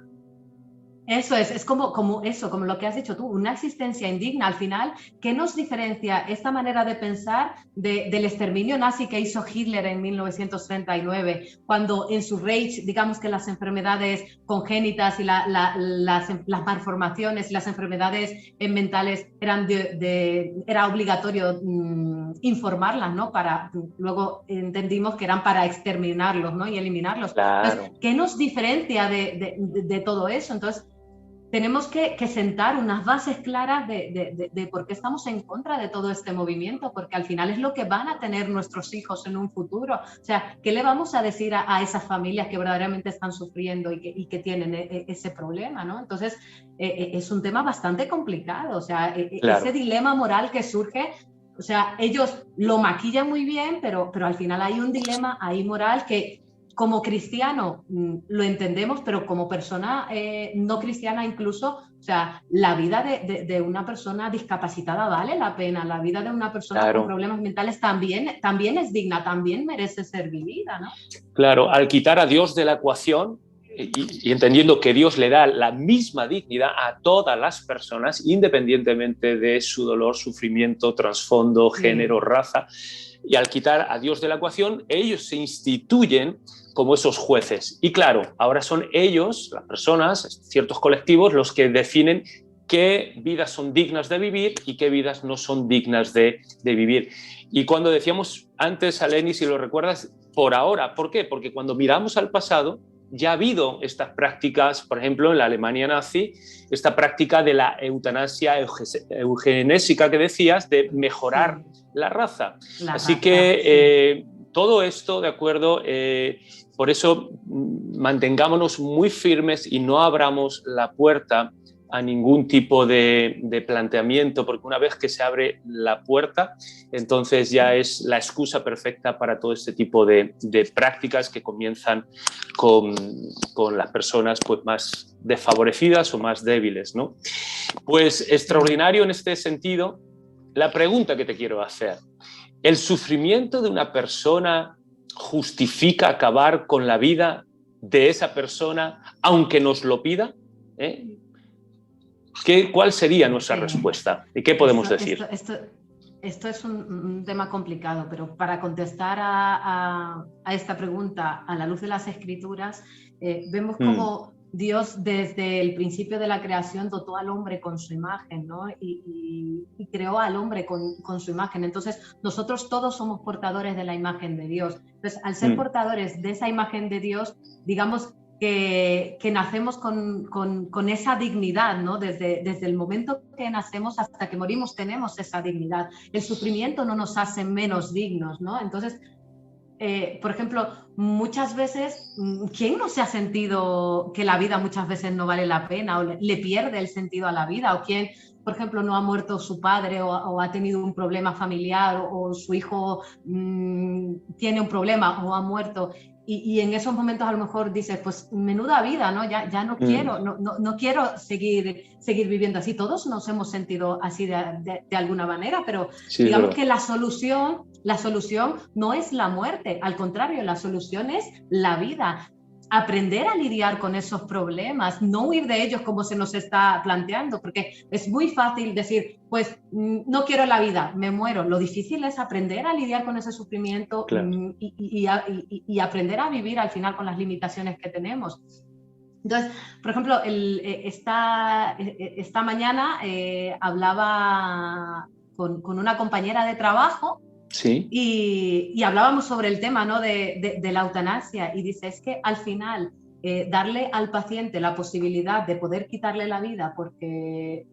Speaker 2: Eso es como lo que has dicho tú, una existencia indigna. Al final, ¿qué nos diferencia esta manera de pensar del exterminio nazi que hizo Hitler en 1939, cuando en su Reich, digamos que las enfermedades congénitas y las malformaciones y las enfermedades mentales era obligatorio informarlas, ¿no? Luego entendimos que eran para exterminarlos, ¿no? Y eliminarlos.
Speaker 1: Claro.
Speaker 2: Entonces, ¿qué nos diferencia de todo eso? Entonces, tenemos que sentar unas bases claras de por qué estamos en contra de todo este movimiento, porque al final es lo que van a tener nuestros hijos en un futuro. O sea, ¿qué le vamos a decir a esas familias que verdaderamente están sufriendo y que tienen ese problema, ¿no? Entonces, es un tema bastante complicado. O sea, ese dilema moral que surge, o sea, ellos lo maquillan muy bien, pero al final hay un dilema ahí moral que, como cristiano lo entendemos, pero como persona no cristiana incluso, o sea, la vida de una persona discapacitada vale la pena, la vida de una persona con problemas mentales también es digna, también merece ser vivida, ¿no?
Speaker 1: Claro, al quitar a Dios de la ecuación y entendiendo que Dios le da la misma dignidad a todas las personas, independientemente de su dolor, sufrimiento, trasfondo, género, raza, y al quitar a Dios de la ecuación, ellos se instituyen como esos jueces. Y claro, ahora son ellos, las personas, ciertos colectivos, los que definen qué vidas son dignas de vivir y qué vidas no son dignas de vivir. Y cuando decíamos antes, Aleni, si lo recuerdas, por ahora, ¿por qué? Porque cuando miramos al pasado, ya ha habido estas prácticas, por ejemplo, en la Alemania nazi, esta práctica de la eutanasia eugenésica que decías, de mejorar la raza. Así que todo esto, de acuerdo, por eso mantengámonos muy firmes y no abramos la puerta a ningún tipo de planteamiento, porque una vez que se abre la puerta, entonces ya es la excusa perfecta para todo este tipo de prácticas que comienzan con las personas pues, más desfavorecidas o más débiles, ¿no? Pues extraordinario en este sentido. La pregunta que te quiero hacer: ¿el sufrimiento de una persona justifica acabar con la vida de esa persona aunque nos lo pida? ¿Cuál sería nuestra respuesta? ¿Y qué podemos decir?
Speaker 2: Esto es un tema complicado, pero para contestar a esta pregunta a la luz de las Escrituras, vemos cómo Dios desde el principio de la creación dotó al hombre con su imagen, ¿no? Y creó al hombre con su imagen. Entonces, nosotros todos somos portadores de la imagen de Dios. Entonces, al ser portadores de esa imagen de Dios, digamos que nacemos con esa dignidad, ¿no? Desde el momento que nacemos hasta que morimos tenemos esa dignidad. El sufrimiento no nos hace menos dignos, ¿no? Entonces, por ejemplo, muchas veces, ¿quién no se ha sentido que la vida muchas veces no vale la pena o le pierde el sentido a la vida? ¿O quién, por ejemplo, no ha muerto su padre o ha tenido un problema familiar o su hijo tiene un problema o ha muerto? y en esos momentos a lo mejor dices, pues menuda vida, ¿no? Ya no quiero, no quiero seguir viviendo así. Todos nos hemos sentido así de alguna manera, pero
Speaker 1: Sí,
Speaker 2: digamos que la solución no es la muerte, al contrario, la solución es la vida. Aprender a lidiar con esos problemas, no huir de ellos como se nos está planteando, porque es muy fácil decir, pues no quiero la vida, me muero. Lo difícil es aprender a lidiar con ese sufrimiento,
Speaker 1: claro.
Speaker 2: y aprender a vivir al final con las limitaciones que tenemos. Entonces, por ejemplo, esta mañana hablaba con una compañera de trabajo.
Speaker 1: Sí.
Speaker 2: Y hablábamos sobre el tema, ¿no?, de la eutanasia, y dice, es que al final darle al paciente la posibilidad de poder quitarle la vida porque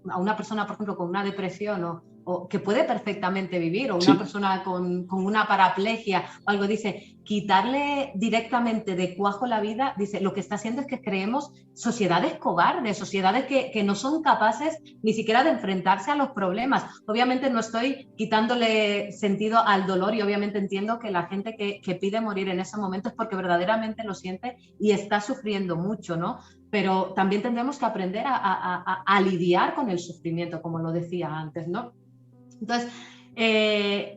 Speaker 2: a una persona, por ejemplo, con una depresión o que puede perfectamente vivir, o una persona con una paraplegia o algo, dice, quitarle directamente de cuajo la vida, dice, lo que está haciendo es que creemos sociedades cobardes, sociedades que no son capaces ni siquiera de enfrentarse a los problemas. Obviamente no estoy quitándole sentido al dolor, y obviamente entiendo que la gente que pide morir en ese momento es porque verdaderamente lo siente y está sufriendo mucho, ¿no? Pero también tendremos que aprender a lidiar con el sufrimiento, como lo decía antes, ¿no? Entonces,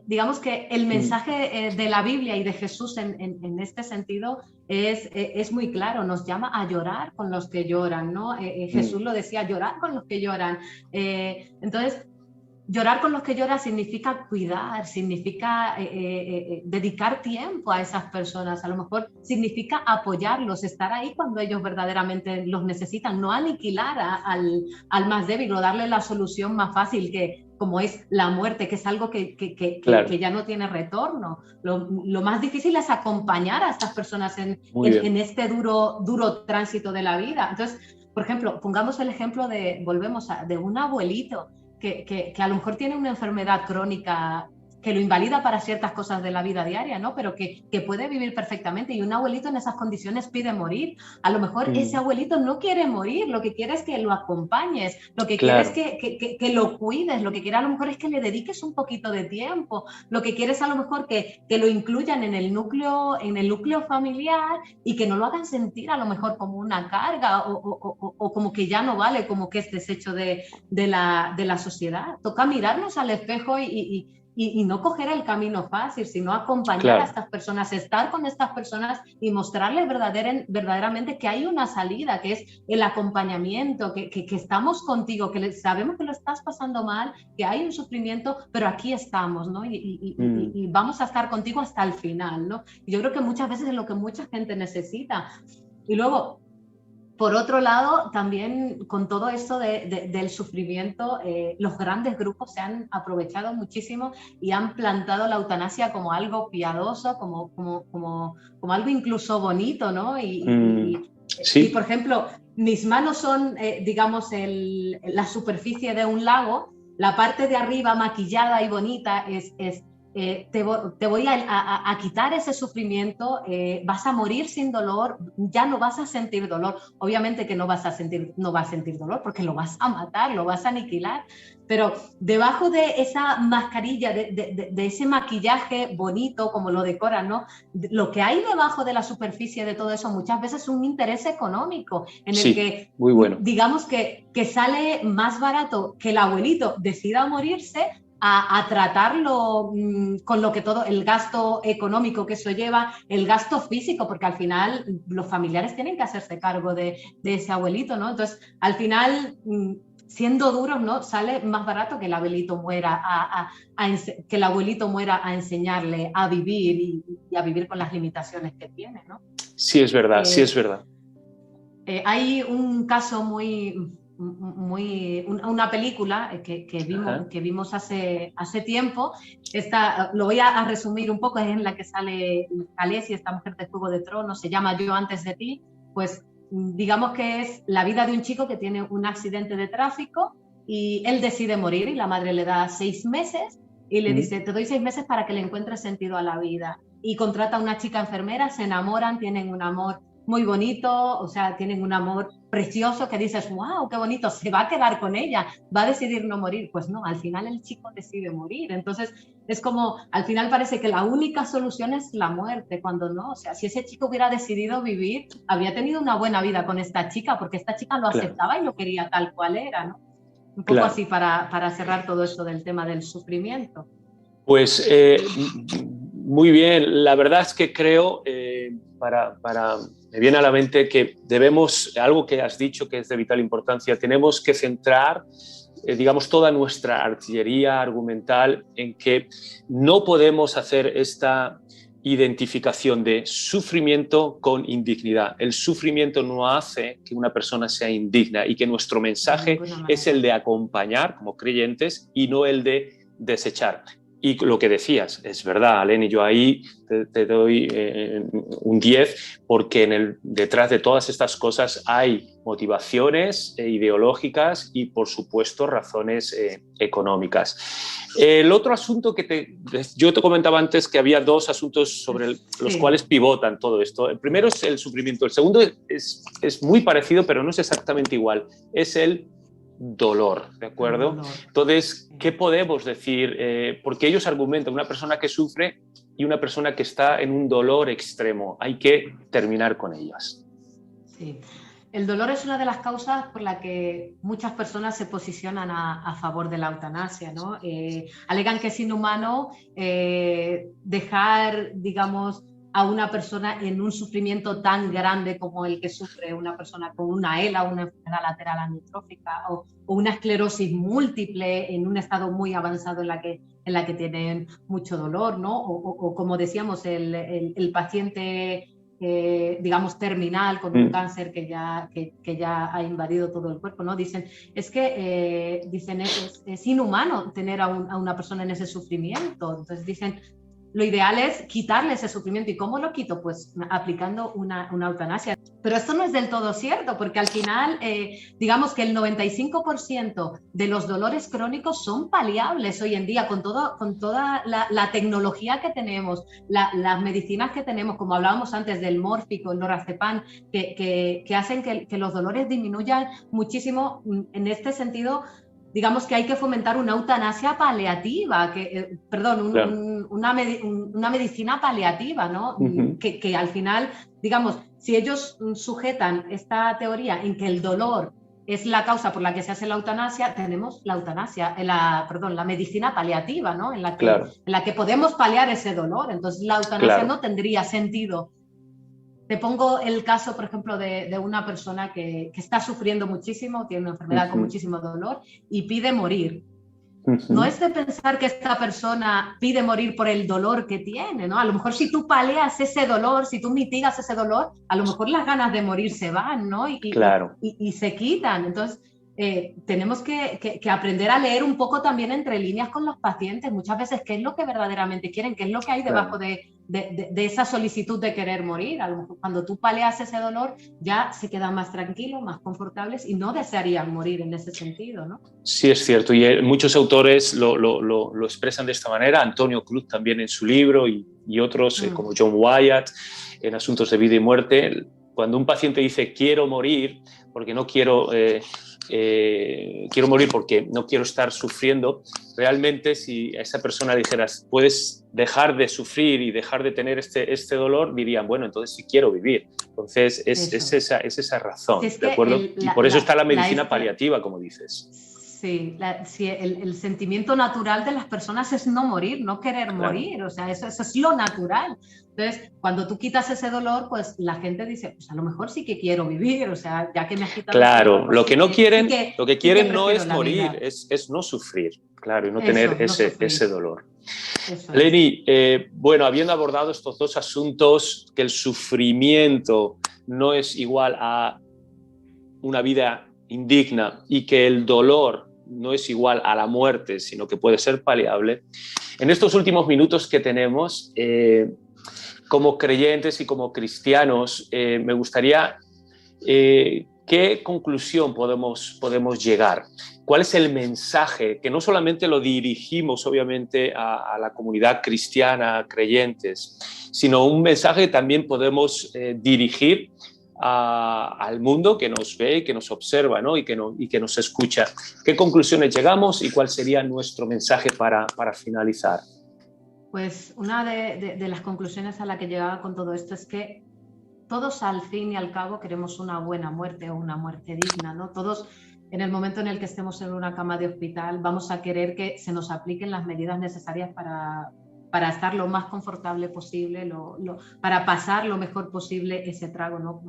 Speaker 2: digamos que el mensaje de la Biblia y de Jesús en este sentido es muy claro, nos llama a llorar con los que lloran, ¿no? Jesús lo decía, llorar con los que lloran. Entonces, llorar con los que lloran significa cuidar, significa dedicar tiempo a esas personas, a lo mejor significa apoyarlos, estar ahí cuando ellos verdaderamente los necesitan, no aniquilar al más débil o darle la solución más fácil, como es la muerte, que es algo
Speaker 1: claro.
Speaker 2: que ya no tiene retorno. Lo más difícil es acompañar a estas personas en este duro tránsito de la vida. Entonces, por ejemplo, pongamos el ejemplo de un abuelito que a lo mejor tiene una enfermedad crónica que lo invalida para ciertas cosas de la vida diaria, ¿no? Pero que puede vivir perfectamente, y un abuelito en esas condiciones pide morir. A lo mejor ese abuelito no quiere morir, lo que quiere es que lo acompañes, lo que quiere es que lo cuides, lo que quiere a lo mejor es que le dediques un poquito de tiempo, lo que quiere es a lo mejor que lo incluyan en el núcleo familiar, y que no lo hagan sentir a lo mejor como una carga o como que ya no vale, como que es desecho de la sociedad. Toca mirarnos al espejo y no coger el camino fácil, sino acompañar a estas personas, estar con estas personas y mostrarles verdaderamente que hay una salida, que es el acompañamiento, que estamos contigo, que sabemos que lo estás pasando mal, que hay un sufrimiento, pero aquí estamos, ¿no? Y vamos a estar contigo hasta el final, ¿no? Y yo creo que muchas veces es lo que mucha gente necesita. Y luego, por otro lado, también con todo esto del sufrimiento, los grandes grupos se han aprovechado muchísimo y han plantado la eutanasia como algo piadoso, como algo incluso bonito, ¿no? Y, por ejemplo, mis manos son, digamos, la superficie de un lago, la parte de arriba maquillada y bonita te voy a quitar ese sufrimiento, vas a morir sin dolor, ya no vas a sentir dolor. Obviamente que no vas a sentir dolor porque lo vas a matar, lo vas a aniquilar, pero debajo de esa mascarilla, de ese maquillaje bonito, como lo decoran, ¿no? Lo que hay debajo de la superficie de todo eso muchas veces es un interés económico en el que,
Speaker 1: muy bueno,
Speaker 2: digamos que sale más barato que el abuelito decida morirse a tratarlo con lo que todo, el gasto económico que eso lleva, el gasto físico, porque al final los familiares tienen que hacerse cargo de ese abuelito, ¿no? Entonces, al final, siendo duros, ¿no? Sale más barato que el abuelito muera a enseñarle a vivir y a vivir con las limitaciones que tiene, ¿no?
Speaker 1: Sí, es verdad, sí es verdad.
Speaker 2: Hay un caso una película que vimos hace tiempo. Lo voy a resumir un poco, es en la que sale Khaleesi, esta mujer de Juego de Tronos, se llama Yo antes de ti. Pues digamos que es la vida de un chico que tiene un accidente de tráfico y él decide morir, y la madre le da 6 meses y le dice, te doy 6 meses para que le encuentres sentido a la vida, y contrata a una chica enfermera, se enamoran, tienen un amor muy bonito, o sea, tienen un amor precioso que dices, wow, qué bonito, se va a quedar con ella, va a decidir no morir. Pues no, al final el chico decide morir. Entonces es como, al final parece que la única solución es la muerte, cuando no. O sea, si ese chico hubiera decidido vivir, habría tenido una buena vida con esta chica, porque esta chica lo aceptaba y lo quería tal cual era, ¿no? Un poco así para cerrar todo esto del tema del sufrimiento.
Speaker 1: Pues muy bien, la verdad es que creo, me viene a la mente que debemos, algo que has dicho que es de vital importancia, tenemos que centrar, digamos, toda nuestra artillería argumental en que no podemos hacer esta identificación de sufrimiento con indignidad. El sufrimiento no hace que una persona sea indigna y que nuestro mensaje es el de acompañar como creyentes y no el de desechar. Y lo que decías, es verdad, Eleni, yo ahí te doy un 10 porque detrás de todas estas cosas hay motivaciones ideológicas y, por supuesto, razones económicas. El otro asunto yo te comentaba antes que había dos asuntos sobre los cuales pivotan todo esto. El primero es el sufrimiento, el segundo es muy parecido, pero no es exactamente igual. Es el dolor, ¿de acuerdo? Entonces, ¿qué podemos decir? Porque ellos argumentan una persona que sufre y una persona que está en un dolor extremo. Hay que terminar con ellas.
Speaker 2: Sí. El dolor es una de las causas por la que muchas personas se posicionan a favor de la eutanasia, ¿no? Alegan que es inhumano dejar, digamos, a una persona en un sufrimiento tan grande como el que sufre una persona con una ELA, una enfermedad lateral amiotrófica o una esclerosis múltiple en un estado muy avanzado en la que tienen mucho dolor, ¿no? O como decíamos, el paciente digamos terminal con un cáncer que ya ha invadido todo el cuerpo, ¿no? Dicen, es que es inhumano tener a una persona en ese sufrimiento. Entonces dicen, lo ideal es quitarle ese sufrimiento. ¿Y cómo lo quito? Pues aplicando una eutanasia. Pero esto no es del todo cierto, porque al final, digamos que el 95% de los dolores crónicos son paliables hoy en día, con toda la tecnología que tenemos, las medicinas que tenemos, como hablábamos antes del mórfico, el lorazepam, que hacen que los dolores disminuyan muchísimo. En este sentido, digamos que hay que fomentar una eutanasia paliativa, una medicina paliativa, ¿no? Que al final, digamos, si ellos sujetan esta teoría en que el dolor es la causa por la que se hace la eutanasia, tenemos la eutanasia, la medicina paliativa, ¿no? En la que podemos paliar ese dolor. Entonces la eutanasia no tendría sentido. Te pongo el caso, por ejemplo, de una persona que está sufriendo muchísimo, tiene una enfermedad con muchísimo dolor y pide morir. No es de pensar que esta persona pide morir por el dolor que tiene, ¿no? A lo mejor si tú palias ese dolor, si tú mitigas ese dolor, a lo mejor las ganas de morir se van, ¿no? Y se quitan. Entonces, tenemos que aprender a leer un poco también entre líneas con los pacientes, muchas veces qué es lo que verdaderamente quieren, qué es lo que hay debajo de esa solicitud de querer morir. A lo mejor cuando tú palias ese dolor ya se quedan más tranquilos, más confortables y no desearían morir en ese sentido, ¿no?
Speaker 1: Sí, es cierto, y muchos autores lo expresan de esta manera, Antonio Cruz también en su libro y otros como John Wyatt en Asuntos de Vida y Muerte. Cuando un paciente dice quiero morir porque no quiero morir porque no quiero estar sufriendo, realmente si a esa persona dijeras puedes dejar de sufrir y dejar de tener este dolor, dirían, bueno, entonces sí quiero vivir. Entonces es esa razón, ¿de acuerdo? Y por eso está la medicina paliativa, como dices.
Speaker 2: Sí, el sentimiento natural de las personas es no morir, no querer morir, o sea, eso es lo natural. Entonces, cuando tú quitas ese dolor, pues la gente dice, pues a lo mejor sí que quiero vivir, o sea, ya que me has quitado ese dolor, pues
Speaker 1: lo que no quieren, lo que quieren no es morir, es no sufrir, claro, y no tener ese dolor. Eleni, bueno, habiendo abordado estos dos asuntos, que el sufrimiento no es igual a una vida indigna y que el dolor no es igual a la muerte, sino que puede ser paliable, en estos últimos minutos que tenemos, como creyentes y como cristianos, me gustaría, ¿qué conclusión podemos llegar? ¿Cuál es el mensaje? Que no solamente lo dirigimos, obviamente, a la comunidad cristiana, creyentes, sino un mensaje que también podemos dirigir al mundo que nos ve y que nos observa, ¿no? y que nos escucha. ¿Qué conclusiones llegamos y cuál sería nuestro mensaje para finalizar?
Speaker 2: Pues una de las conclusiones a la que llegaba con todo esto es que todos al fin y al cabo queremos una buena muerte o una muerte digna, ¿no? Todos en el momento en el que estemos en una cama de hospital vamos a querer que se nos apliquen las medidas necesarias para estar lo más confortable posible, para pasar lo mejor posible ese trago, ¿no?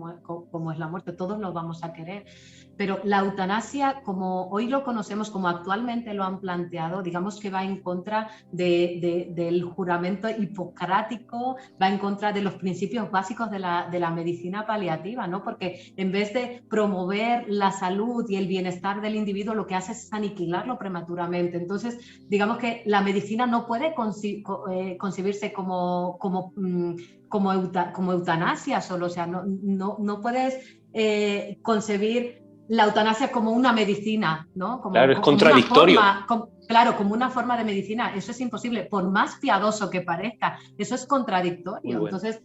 Speaker 2: Como es la muerte, todos lo vamos a querer. Pero la eutanasia, como hoy lo conocemos, como actualmente lo han planteado, digamos que va en contra del juramento hipocrático, va en contra de los principios básicos de la medicina paliativa, ¿no? Porque en vez de promover la salud y el bienestar del individuo, lo que hace es aniquilarlo prematuramente. Entonces, digamos que la medicina no puede concebirse como eutanasia solo, o sea, no puedes concebir la eutanasia como una medicina, ¿no?
Speaker 1: Claro, es contradictorio.
Speaker 2: Como una forma de medicina. Eso es imposible, por más piadoso que parezca, eso es contradictorio. Bueno. Entonces,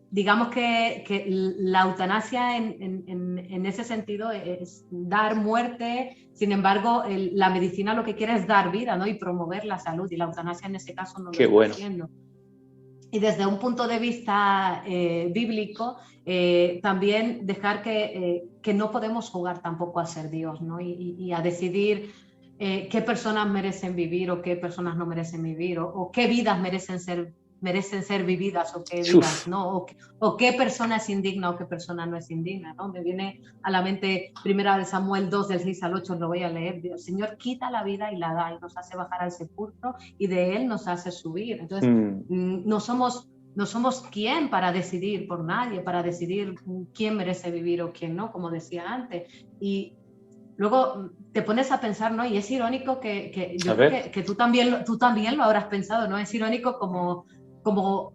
Speaker 2: digamos que la eutanasia en ese sentido es dar muerte, sin embargo, la medicina lo que quiere es dar vida, ¿no? Y promover la salud, y la eutanasia en ese caso no lo está haciendo. Y desde un punto de vista bíblico, también dejar que no podemos jugar tampoco a ser Dios, ¿no? Y a decidir qué personas merecen vivir o qué personas no merecen vivir, o qué vidas merecen ser vividas o qué vidas no, o qué persona es indigna o qué persona no es indigna, ¿no? Me viene a la mente 1 Samuel 2 del 6 al 8, lo voy a leer. El Señor quita la vida y la da, y nos hace bajar al sepulcro y de él nos hace subir. Entonces no somos quién para decidir por nadie, para decidir quién merece vivir o quién no, como decía antes. Y luego te pones a pensar, ¿no? Y es irónico que yo creo que tú también lo habrás pensado, ¿no? Es irónico como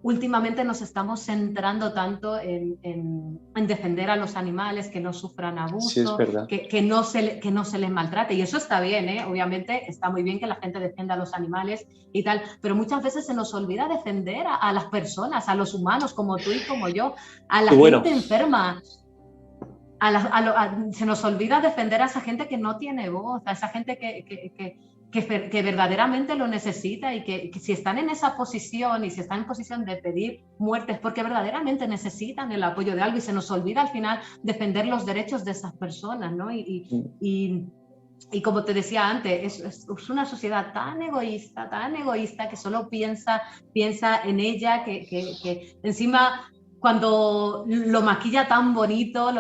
Speaker 2: últimamente nos estamos centrando tanto en defender a los animales, que no sufran abuso,
Speaker 1: sí,
Speaker 2: que no se les maltrate. Y eso está bien, ¿eh? Obviamente está muy bien que la gente defienda a los animales y tal, pero muchas veces se nos olvida defender a las personas, a los humanos como tú y como yo, a la gente enferma. Se nos olvida defender a esa gente que no tiene voz, a esa gente que verdaderamente lo necesita, y que si están en esa posición y si están en posición de pedir muertes porque verdaderamente necesitan el apoyo de algo, y se nos olvida al final defender los derechos de esas personas, ¿no? Y como te decía antes, es una sociedad tan egoísta que solo piensa en ella, que encima cuando lo maquilla tan bonito,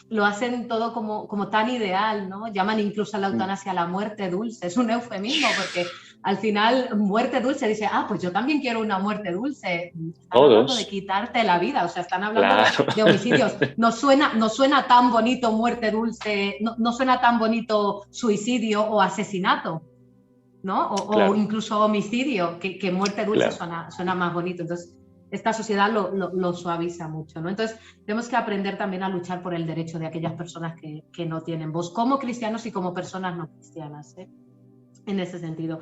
Speaker 2: lo hacen todo como tan ideal, ¿no? Llaman incluso a la eutanasia la muerte dulce. Es un eufemismo porque al final muerte dulce dice, pues yo también quiero una muerte dulce. Están hablando de quitarte la vida, o sea, están hablando de homicidios. No suena tan bonito muerte dulce, no suena tan bonito suicidio o asesinato, ¿no? O incluso homicidio, que muerte dulce suena más bonito. Entonces, esta sociedad lo suaviza mucho, ¿no? Entonces, tenemos que aprender también a luchar por el derecho de aquellas personas que no tienen voz, como cristianos y como personas no cristianas, ¿eh? En ese sentido.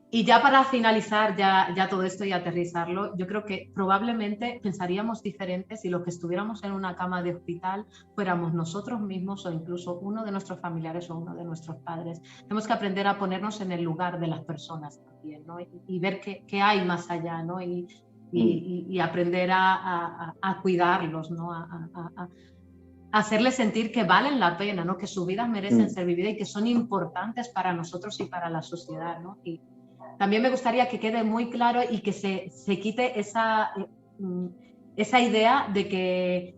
Speaker 2: Y ya para finalizar ya todo esto y aterrizarlo, yo creo que probablemente pensaríamos diferente si los que estuviéramos en una cama de hospital fuéramos nosotros mismos, o incluso uno de nuestros familiares o uno de nuestros padres. Tenemos que aprender a ponernos en el lugar de las personas también, ¿no? Y ver qué hay más allá, ¿no? Y aprender a cuidarlos, ¿no? A hacerles sentir que valen la pena, ¿no? Que sus vidas merecen ser vividas y que son importantes para nosotros y para la sociedad, ¿no? Y también me gustaría que quede muy claro y que se quite esa idea de que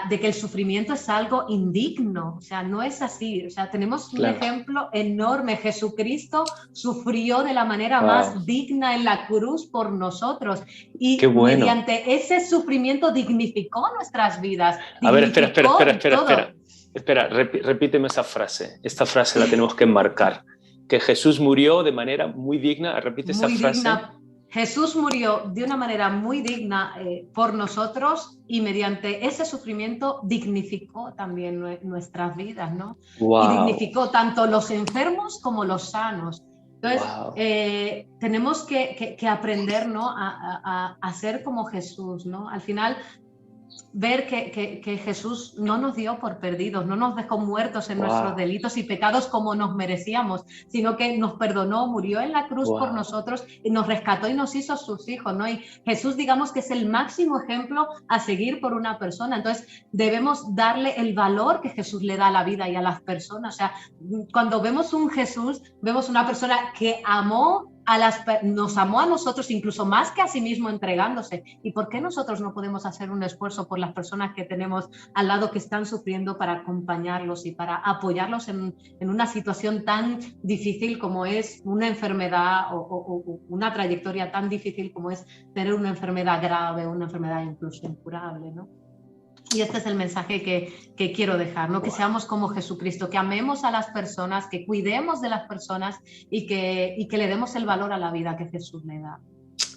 Speaker 2: el sufrimiento es algo indigno. O sea, no es así. O sea, tenemos un ejemplo enorme. Jesucristo sufrió de la manera más digna en la cruz por nosotros, y mediante ese sufrimiento dignificó nuestras vidas.
Speaker 1: A ver, espera, repíteme esa frase. Esta frase la tenemos que enmarcar. Que Jesús murió de manera muy digna. Repite esa frase.
Speaker 2: Jesús murió de una manera muy digna por nosotros, y mediante ese sufrimiento dignificó también nuestras vidas, ¿no? Y dignificó tanto los enfermos como los sanos. Entonces, tenemos que aprender, ¿no? a ser como Jesús, ¿no? Al final,
Speaker 3: ver que Jesús no nos dio por perdidos, no nos dejó muertos en nuestros delitos y pecados como nos merecíamos, sino que nos perdonó, murió en la cruz por nosotros y nos rescató y nos hizo sus hijos, ¿no? Y Jesús, digamos que es el máximo ejemplo a seguir por una persona. Entonces, debemos darle el valor que Jesús le da a la vida y a las personas. O sea, cuando vemos un Jesús, vemos una persona que nos amó a nosotros incluso más que a sí mismo entregándose. ¿Y por qué nosotros no podemos hacer un esfuerzo por las personas que tenemos al lado que están sufriendo para acompañarlos y para apoyarlos en una situación tan difícil como es una enfermedad o una trayectoria tan difícil como es tener una enfermedad grave, una enfermedad incluso incurable, ¿no? Y este es el mensaje que quiero dejar, ¿no? Que seamos como Jesucristo, que amemos a las personas, que cuidemos de las personas y que le demos el valor a la vida que Jesús le da.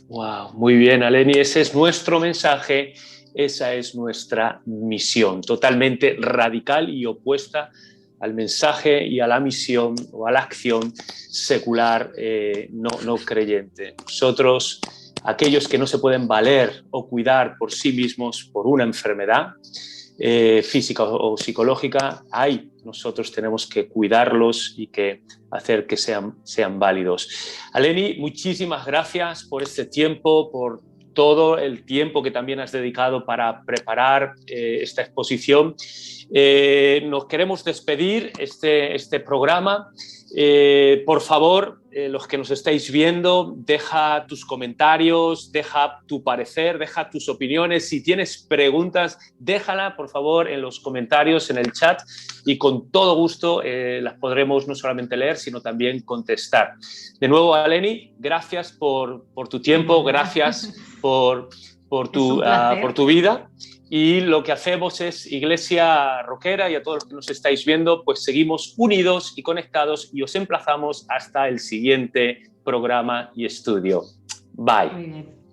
Speaker 1: Wow, muy bien, Aleni, ese es nuestro mensaje, esa es nuestra misión, totalmente radical y opuesta al mensaje y a la misión o a la acción secular no creyente. Nosotros, aquellos que no se pueden valer o cuidar por sí mismos por una enfermedad física o psicológica, nosotros tenemos que cuidarlos y que hacer que sean válidos. Aleni, muchísimas gracias por este tiempo, por todo el tiempo que también has dedicado para preparar esta exposición. Nos queremos despedir este programa. Por favor, los que nos estáis viendo, deja tus comentarios, deja tu parecer, deja tus opiniones. Si tienes preguntas, déjala, por favor, en los comentarios, en el chat, y con todo gusto las podremos no solamente leer, sino también contestar. De nuevo, Aleni, gracias por tu tiempo, gracias por tu vida. Y lo que hacemos es, Iglesia Roquera, y a todos los que nos estáis viendo, pues seguimos unidos y conectados y os emplazamos hasta el siguiente programa y estudio. Bye.
Speaker 3: Muy bien.